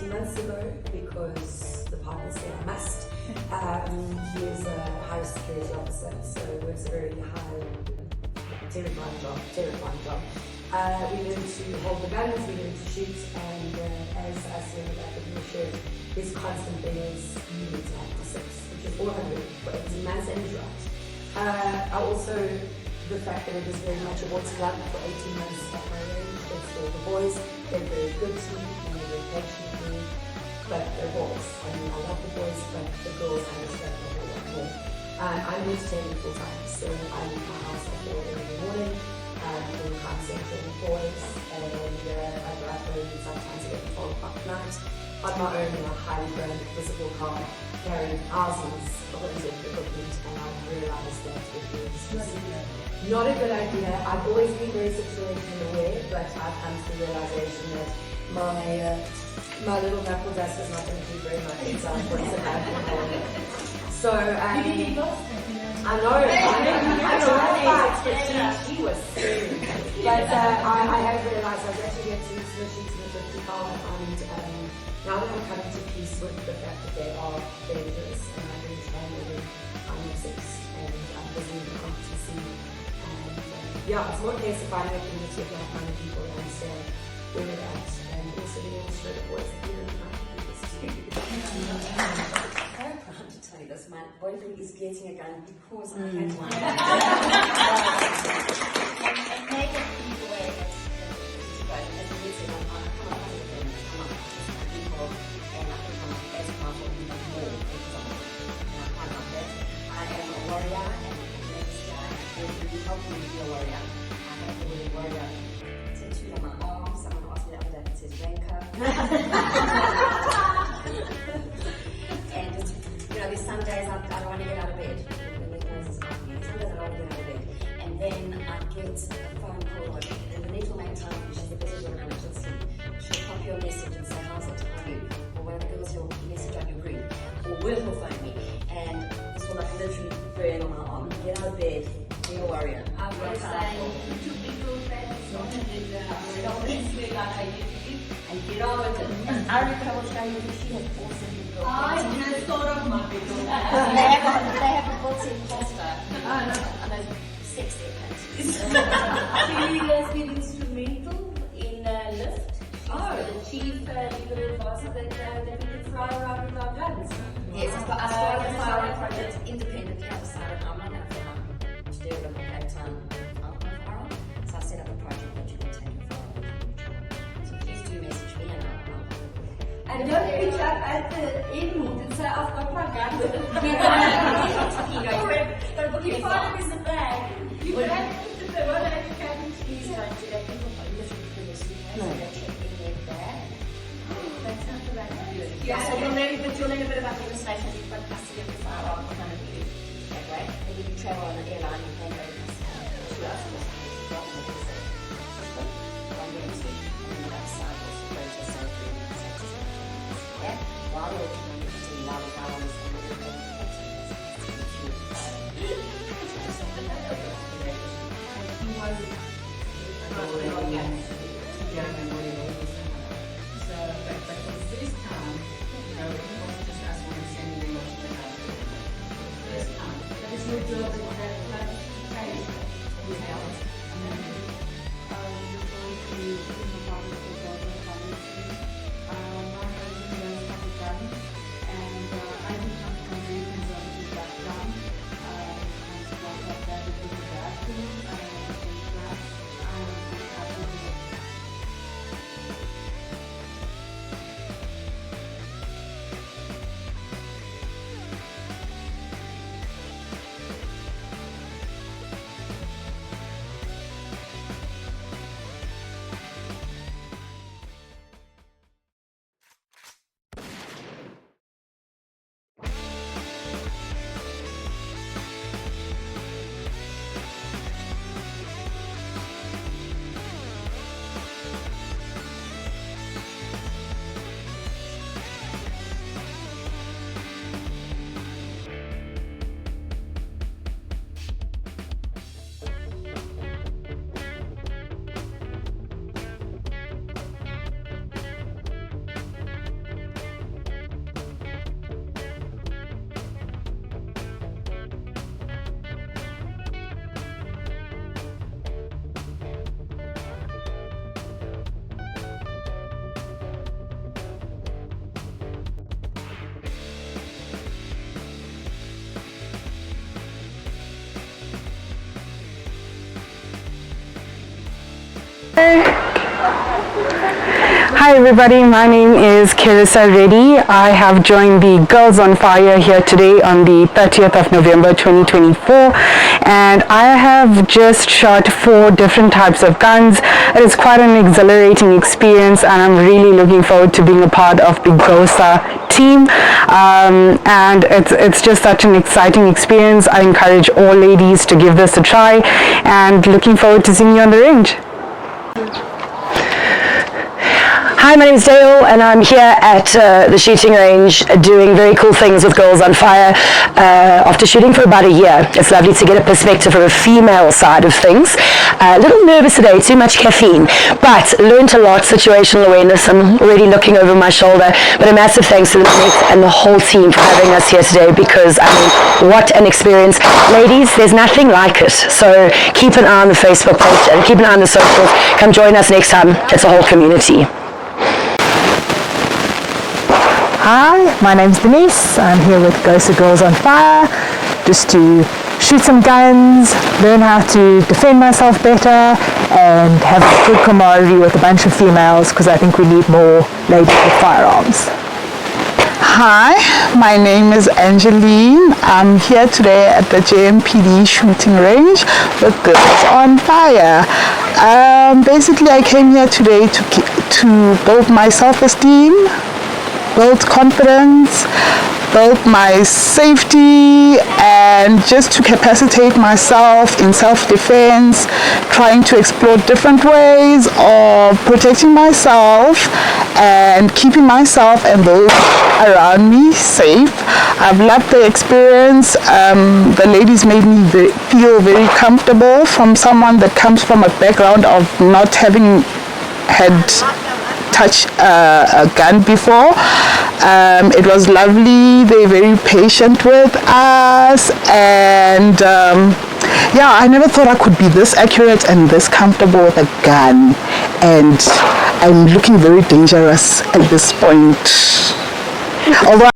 18 months ago because the partner said I must. He is a high security officer, so works a very high, terrifying job. We learned to hold the guns, we learned to shoot, and as I said in the back of the shirt, his constant thing is you need to have the 6, which is 400 for 18 months, and he's right. I also, the fact that it is very much a boys' club for 18 months at my range, it's for the boys, they're very good to me, and they're very patient with me, but they're boys. I mean, I love the boys, but the girls understand a whole lot more. I'm entertaining full time, so I leave my house at 4 in the morning, in Crime Central with boys, and I drive home sometimes at 12 o'clock at night on my own in a highly branded visible car, carrying thousands of equipment, and I've realized that it is not a good idea. I've always been very situational aware, but I've come to the realization that my little knuckle dust is not going to do very much in some points of life. So, I know, but she was screaming. But I have realized I was actually getting to the sheets in the 50 car, and now that I'm coming to peace with the fact that they are dangerous, and I understand that I'm obsessed, and I'm busy with the competition. And yeah, it's more a case of finding a community of like-minded people that understand where we're at, and also being able to show the boys that we're really trying to do this too. I'm proud to tell you this. My boyfriend is getting a gun because I had one. And make it the way that it's going. As a kid, I'm come up with a gun, come up with people, and I can come up as powerful, even more, because I'm quite like that. I am a warrior, and next year, I will help me be a warrior. I have the word warrior tattooed on my arm. Someone asked me the other day if it says ranker. And there's some days I don't want to get out of bed. Some days I don't want to get out of bed. And then I get a phone call, and Lynette will make time, she's a busy woman, and she'll pop you a message and say, how's it to you? Or one of the girls will message on your group. Or Will will phone me. And this will literally burn on my arm. Get out of bed, be a warrior. I was saying to people that don't sleep like I used to do, and get on with it. I remember I was going to she had awesome people. I just thought of my people. They have a built-in poster. And those sex panties. She has been instrumental in Lift. The chief legal advisor that we could fly around with our guns. Yes, I started the firearm project independently. I decided I'm not going to film to do it at that time. Firearm. So I set up a project that you can take your firearm. So please do message me and I'll And don't pick up at the airport and say, I've got my gun. You find it in the bag. You don't have to put the one at the cabin. Please don't do that. People literally put your suitcase and they check in their bag. That's not the right idea. Yeah, so you'll learn a bit about legislation. You've got custody of the firearm. We're going to do that way. And when you travel on an airline, you can go to us. While you're continuing while the firearms and Your job is that Hi everybody, my name is Keshna Reddy. I have joined the Girls on Fire here today on the 30th of November 2024, and I have just shot 4 different types of guns. It is quite an exhilarating experience, and I'm really looking forward to being a part of the GOSA team, and it's just such an exciting experience. I encourage all ladies to give this a try, and looking forward to seeing you on the range. Hi, my name is Dale, and I'm here at the shooting range doing very cool things with Girls on Fire after shooting for about a year. It's lovely to get a perspective from a female side of things. A little nervous today, too much caffeine, but learned a lot, situational awareness. I'm already looking over my shoulder, but a massive thanks to Lynette and the whole team for having us here today, because, I mean, what an experience. Ladies, there's nothing like it, so keep an eye on the Facebook page and keep an eye on the socials. Come join us next time. It's a whole community. Hi, my name's Denise. I'm here with GOSA Girls on Fire, just to shoot some guns, learn how to defend myself better, and have a good camaraderie with a bunch of females, because I think we need more ladies with firearms. Hi, my name is Angeline. I'm here today at the JMPD shooting range with Girls on Fire. Basically, I came here today to build my self-esteem, build confidence, build my safety, and just to capacitate myself in self-defense, trying to explore different ways of protecting myself and keeping myself and those around me safe. I've loved the experience. The ladies made me feel very comfortable, from someone that comes from a background of not having had touch a gun before. It was lovely. They're very patient with us, and yeah, I never thought I could be this accurate and this comfortable with a gun, and I'm looking very dangerous at this point. Although